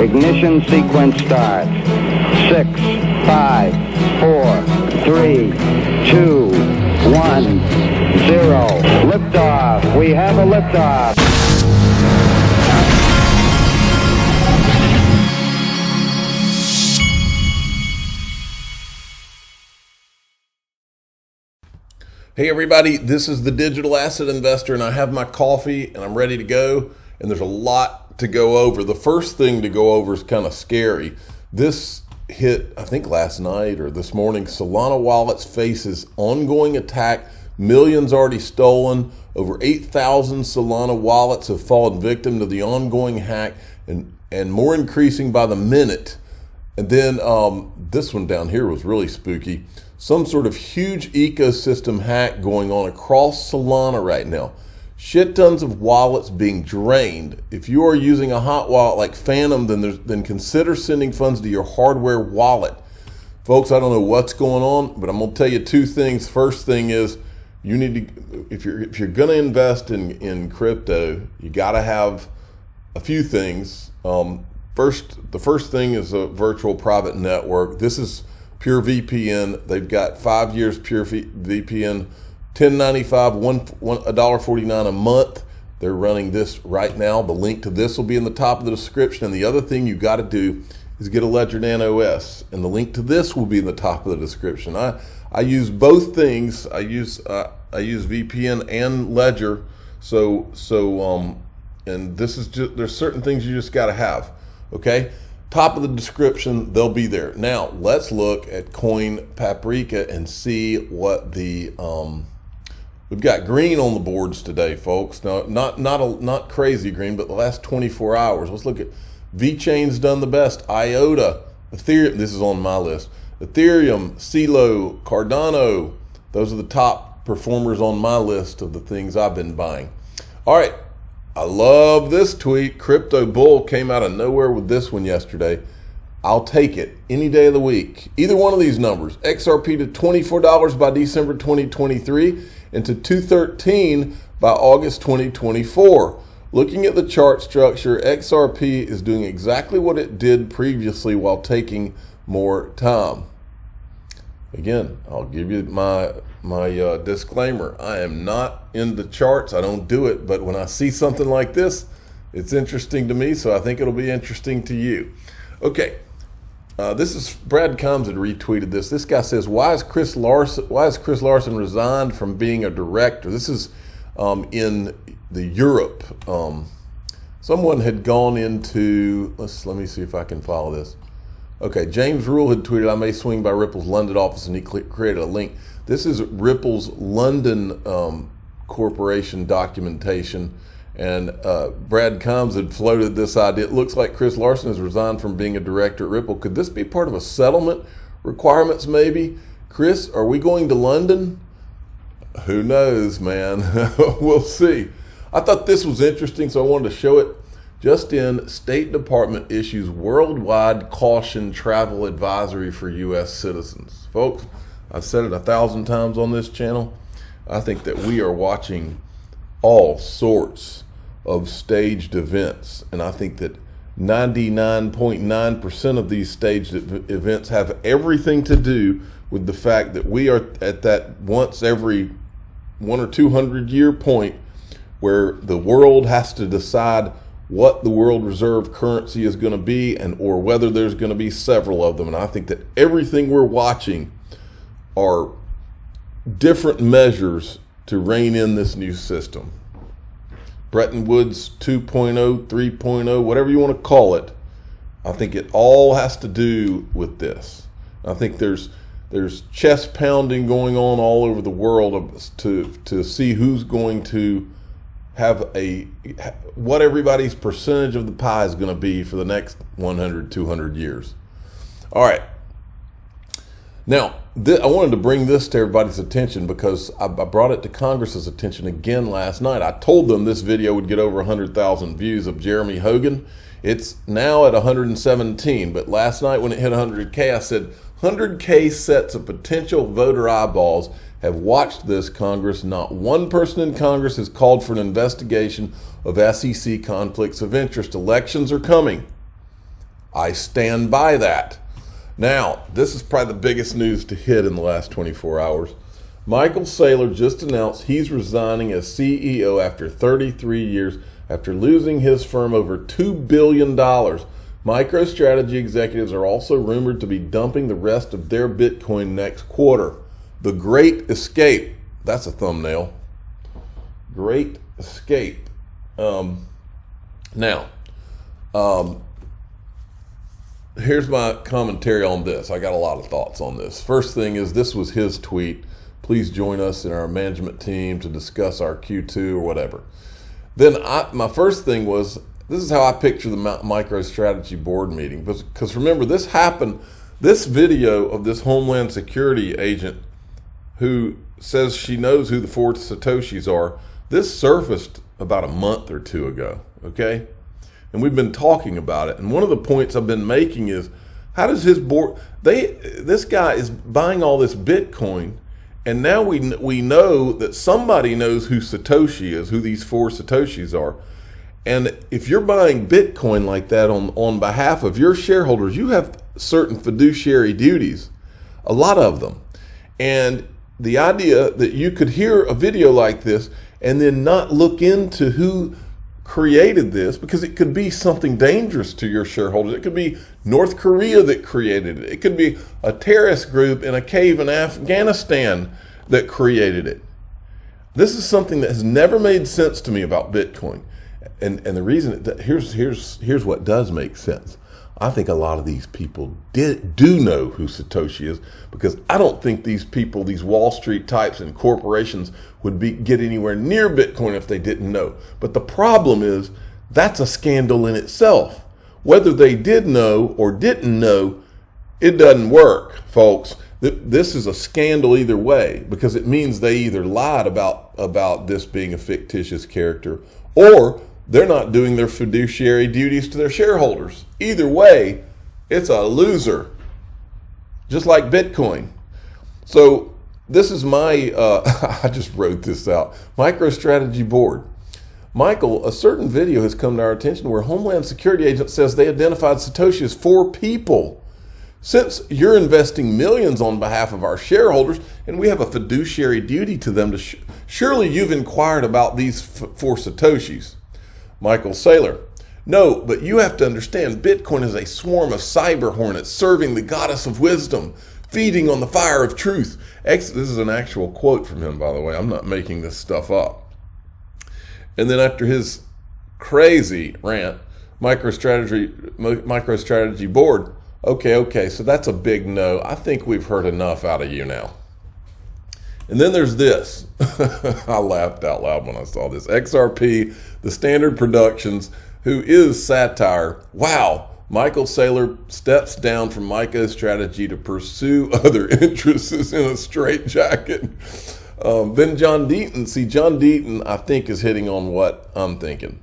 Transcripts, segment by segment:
Ignition sequence starts. 6, 5, 4, 3, 2, 1, 0. Liftoff. We have a liftoff. Hey everybody, this is the Digital Asset Investor and I have my coffee and I'm ready to go, and there's a lot to go over. The first thing to go over is kind of scary. This hit, I think last night or this morning. Solana wallets faces ongoing attack, millions already stolen. Over 8,000 Solana wallets have fallen victim to the ongoing hack, and more increasing by the minute. And then this one down here was really spooky. Some sort of huge ecosystem hack going on across Solana right now. Shit tons of wallets being drained. If you are using a hot wallet like Phantom, then consider sending funds to your hardware wallet. Folks, I don't know what's going on, but I'm gonna tell you two things. First thing is, you need to, if you're gonna invest in crypto, you gotta have a few things. The first thing is a virtual private network. This is Pure VPN. They've got 5 years Pure VPN, $10.95, $1.49 a month. They're running this right now. The link to this will be in the top of the description. And the other thing you got to do is get a Ledger Nano S, and the link to this will be in the top of the description. I use both things. I use VPN and Ledger. And this is just, there's certain things you just got to have. Okay. Top of the description, they'll be there. Now, let's look at Coin Paprika and see what the we've got green on the boards today, folks. Now, not crazy green, but the last 24 hours. Let's look at VeChain's done the best. IOTA, Ethereum. This is on my list. Ethereum, Saylor, Cardano. Those are the top performers on my list of the things I've been buying. All right. I love this tweet. Crypto Bull came out of nowhere with this one yesterday. I'll take it any day of the week. Either one of these numbers. XRP to $24 by December 2023 and to $213 by August 2024. Looking at the chart structure, XRP is doing exactly what it did previously while taking more time. Again, I'll give you my disclaimer. I am not in the charts. I don't do it. But when I see something like this, it's interesting to me. So I think it'll be interesting to you. Okay. This is Brad Combs had retweeted this. This guy says, why is Chris Larson resigned from being a director? This is in the Europe. Someone had gone into, let me see if I can follow this. Okay, James Rule had tweeted, I may swing by Ripple's London office, and he created a link. This is Ripple's London corporation documentation, and Brad Combs had floated this idea. It looks like Chris Larson has resigned from being a director at Ripple. Could this be part of a settlement requirements maybe? Chris, are we going to London? Who knows, man? We'll see. I thought this was interesting, so I wanted to show it. Just in, State Department issues worldwide caution travel advisory for U.S. citizens. Folks, I've said it 1,000 times on this channel. I think that we are watching all sorts of staged events, and I think that 99.9% of these staged events have everything to do with the fact that we are at that once every 100 or 200 year point where the world has to decide what the world reserve currency is going to be, or whether there's going to be several of them. And I think that everything we're watching are different measures to rein in this new system. Bretton Woods 2.0, 3.0, whatever you want to call it. I think it all has to do with this. I think there's chest pounding going on all over the world to see who's going to have what everybody's percentage of the pie is going to be for the next 100, 200 years. All right. Now, I wanted to bring this to everybody's attention because I brought it to Congress's attention again last night. I told them this video would get over 100,000 views of Jeremy Hogan. It's now at 117, but last night when it hit 100K, I said 100K sets of potential voter eyeballs have watched this Congress. Not one person in Congress has called for an investigation of SEC conflicts of interest. Elections are coming. I stand by that. Now, this is probably the biggest news to hit in the last 24 hours. Michael Saylor just announced he's resigning as CEO after 33 years after losing his firm over $2 billion. MicroStrategy executives are also rumored to be dumping the rest of their Bitcoin next quarter. The Great Escape. That's a thumbnail. Great Escape. Here's my commentary on this. I got a lot of thoughts on this. First thing is, this was his tweet. Please join us in our management team to discuss our Q2 or whatever. Then my first thing was, this is how I picture the MicroStrategy board meeting. Because remember, this happened, this video of this Homeland Security agent who says she knows who the 4 Satoshis are, this surfaced about a month or two ago, okay? And we've been talking about it. And one of the points I've been making is, how does his board, this guy is buying all this Bitcoin, and now we know that somebody knows who Satoshi is, who these 4 Satoshis are. And if you're buying Bitcoin like that on behalf of your shareholders, you have certain fiduciary duties, a lot of them. And the idea that you could hear a video like this and then not look into who created this, because it could be something dangerous to your shareholders. It could be North Korea that created it. It could be a terrorist group in a cave in Afghanistan that created it. This is something that has never made sense to me about Bitcoin. And the reason, here's what does make sense. I think a lot of these people do know who Satoshi is, because I don't think these people, these Wall Street types and corporations would get anywhere near Bitcoin if they didn't know. But the problem is, that's a scandal in itself. Whether they did know or didn't know, it doesn't work, folks. This is a scandal either way, because it means they either lied about this being a fictitious character, or they're not doing their fiduciary duties to their shareholders. Either way, it's a loser, just like Bitcoin. So this is my, I just wrote this out, MicroStrategy board. Michael, a certain video has come to our attention where Homeland Security agent says they identified Satoshi as 4 people. Since you're investing millions on behalf of our shareholders, and we have a fiduciary duty to them, surely you've inquired about these 4 Satoshis. Michael Saylor, no, but you have to understand, Bitcoin is a swarm of cyber hornets serving the goddess of wisdom, feeding on the fire of truth. This is an actual quote from him, by the way. I'm not making this stuff up. And then after his crazy rant, MicroStrategy board, okay, so that's a big no. I think we've heard enough out of you now. And then there's this. I laughed out loud when I saw this. XRP, the Standard Productions, who is satire. Wow, Michael Saylor steps down from MicroStrategy to pursue other interests in a straitjacket. Then John Deaton, I think, is hitting on what I'm thinking.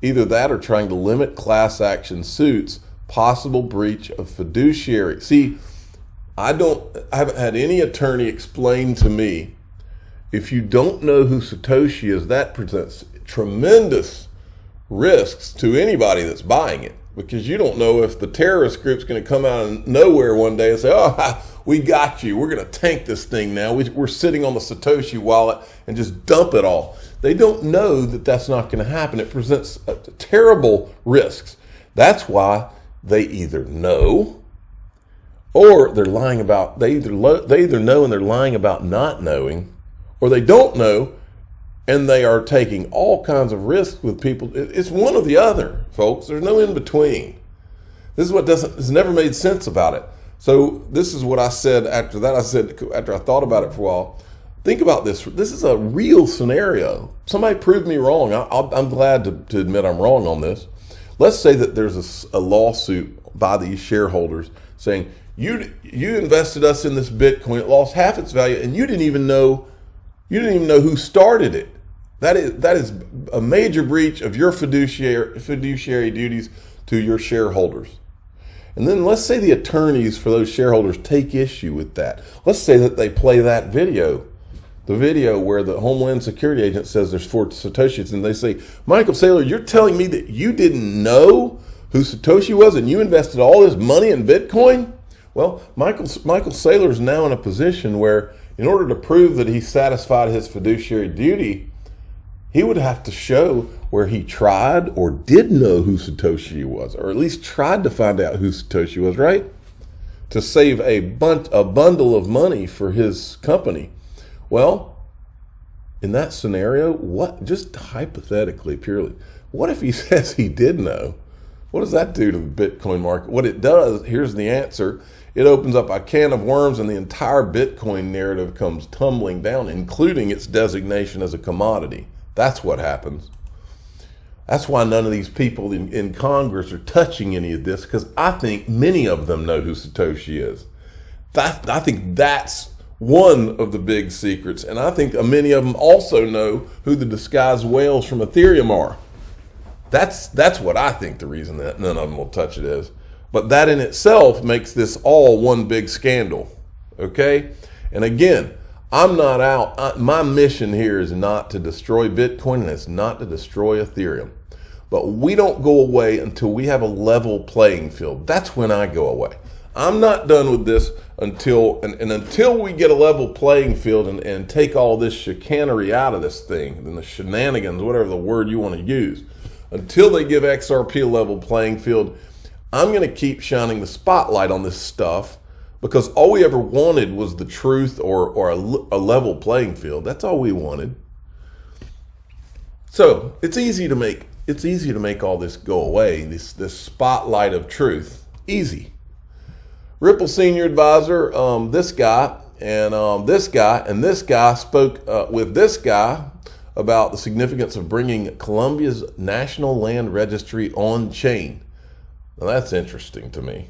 Either that or trying to limit class action suits, possible breach of fiduciary. See, I haven't had any attorney explain to me, if you don't know who Satoshi is, that presents tremendous risks to anybody that's buying it, because you don't know if the terrorist group's going to come out of nowhere one day and say, oh, we got you. We're going to tank this thing now. We're sitting on the Satoshi wallet and just dump it all. They don't know that that's not going to happen. It presents terrible risks. That's why they either know, or they're lying about, they either know and they're lying about not knowing, or they don't know and they are taking all kinds of risks with people. It's one or the other, folks. There's no in between. This is what has never made sense about it. So this is what I said after that. I said, after I thought about it for a while, think about this. This is a real scenario. Somebody proved me wrong. I'm glad to admit I'm wrong on this. Let's say that there's a lawsuit by these shareholders saying, you invested us in this Bitcoin, it lost half its value, and you didn't even know who started it. That is a major breach of your fiduciary duties to your shareholders. And then let's say the attorneys for those shareholders take issue with that. Let's say that they play that video, the video where the Homeland Security agent says there's 4 Satoshis, and they say, Michael Saylor, you're telling me that you didn't know who Satoshi was and you invested all this money in Bitcoin? Well, Michael Saylor is now in a position where in order to prove that he satisfied his fiduciary duty, he would have to show where he tried or did know who Satoshi was, or at least tried to find out who Satoshi was, right? To save a bundle of money for his company. Well, in that scenario, just hypothetically, purely, what if he says he did know? What does that do to the Bitcoin market? What it does, here's the answer. It opens up a can of worms and the entire Bitcoin narrative comes tumbling down, including its designation as a commodity. That's what happens. That's why none of these people in Congress are touching any of this, because I think many of them know who Satoshi is. I think that's one of the big secrets, and I think many of them also know who the disguised whales from Ethereum are. That's what I think the reason that none of them will touch it is. But that in itself makes this all one big scandal, okay? And again, I'm not out. My mission here is not to destroy Bitcoin, and it's not to destroy Ethereum. But we don't go away until we have a level playing field. That's when I go away. I'm not done with this until we get a level playing field and take all this chicanery out of this thing, and the shenanigans, whatever the word you want to use. Until they give XRP a level playing field, I'm going to keep shining the spotlight on this stuff, because all we ever wanted was the truth or a level playing field. That's all we wanted. So it's easy to make all this go away. This spotlight of truth, easy. Ripple senior advisor, this guy and this guy spoke with this guy about the significance of bringing Colombia's National Land Registry on chain. Now that's interesting to me,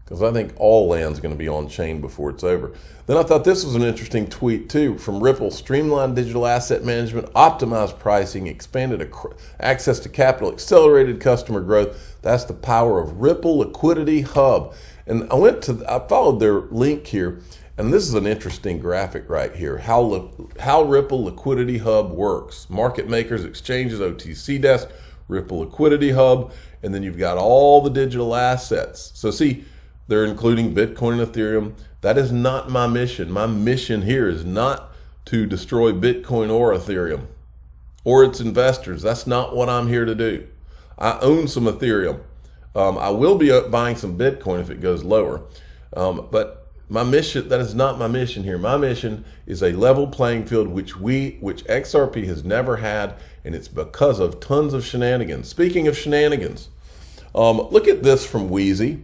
because I think all land's going to be on chain before it's over. Then I thought this was an interesting tweet too from Ripple: streamlined digital asset management, optimized pricing, expanded access to capital, accelerated customer growth. That's the power of Ripple Liquidity Hub. And I followed their link here, and this is an interesting graphic right here. How Ripple Liquidity Hub works: market makers, exchanges, OTC desk, Ripple Liquidity Hub, and then you've got all the digital assets. So see, they're including Bitcoin and Ethereum. That is not my mission. My mission here is not to destroy Bitcoin or Ethereum or its investors. That's not what I'm here to do. I own some Ethereum. I will be buying some Bitcoin if it goes lower. But my mission, that is not my mission here. My mission is a level playing field, which XRP has never had, and it's because of tons of shenanigans. Speaking of shenanigans, look at this from Wheezy.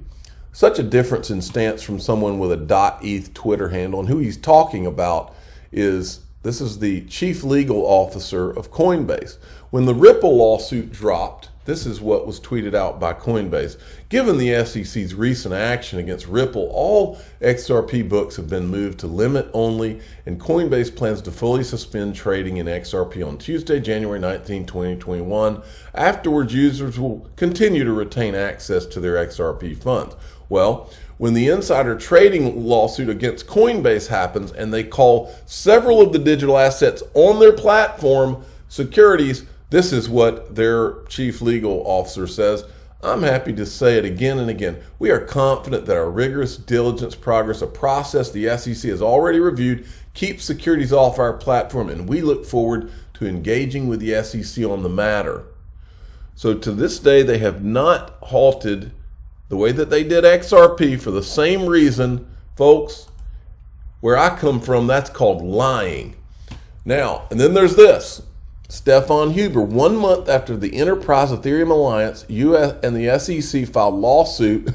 Such a difference in stance from someone with a .eth Twitter handle, and who he's talking about is the chief legal officer of Coinbase. When the Ripple lawsuit dropped, this is what was tweeted out by Coinbase. Given the SEC's recent action against Ripple, all XRP books have been moved to limit only, and Coinbase plans to fully suspend trading in XRP on Tuesday, January 19, 2021. Afterwards, users will continue to retain access to their XRP funds. Well, when the insider trading lawsuit against Coinbase happens and they call several of the digital assets on their platform securities, this is what their chief legal officer says. I'm happy to say it again and again. We are confident that our rigorous diligence progress, a process the SEC has already reviewed, keeps securities off our platform, and we look forward to engaging with the SEC on the matter. So to this day, they have not halted the way that they did XRP for the same reason, folks. Where I come from, that's called lying. Now, and then there's this. Stefan Huber, 1 month after the Enterprise Ethereum Alliance, US and the SEC filed lawsuit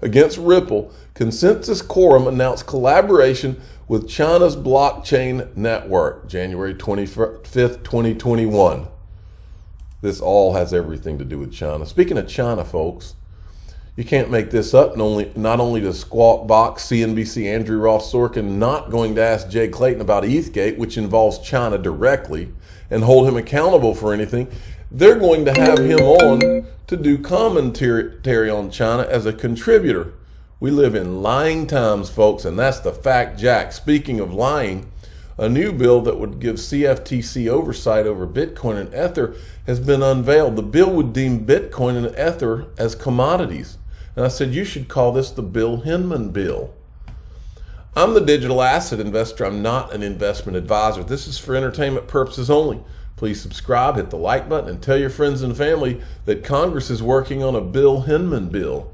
against Ripple, Consensus Quorum announced collaboration with China's blockchain network, January 25th, 2021. This all has everything to do with China. Speaking of China, folks, you can't make this up. Not only does Squawk Box, CNBC, Andrew Ross Sorkin not going to ask Jay Clayton about Ethgate, which involves China directly, and hold him accountable for anything, they're going to have him on to do commentary on China as a contributor. We live in lying times, folks, and that's the fact, Jack. Speaking of lying, A new bill that would give CFTC oversight over Bitcoin and Ether has been unveiled. The bill would deem Bitcoin and Ether as commodities. And I said, you should call this the Bill Hinman bill. I'm the digital asset investor. I'm not an investment advisor. This is for entertainment purposes only. Please subscribe, hit the like button, and tell your friends and family that Congress is working on a Bill Hinman bill.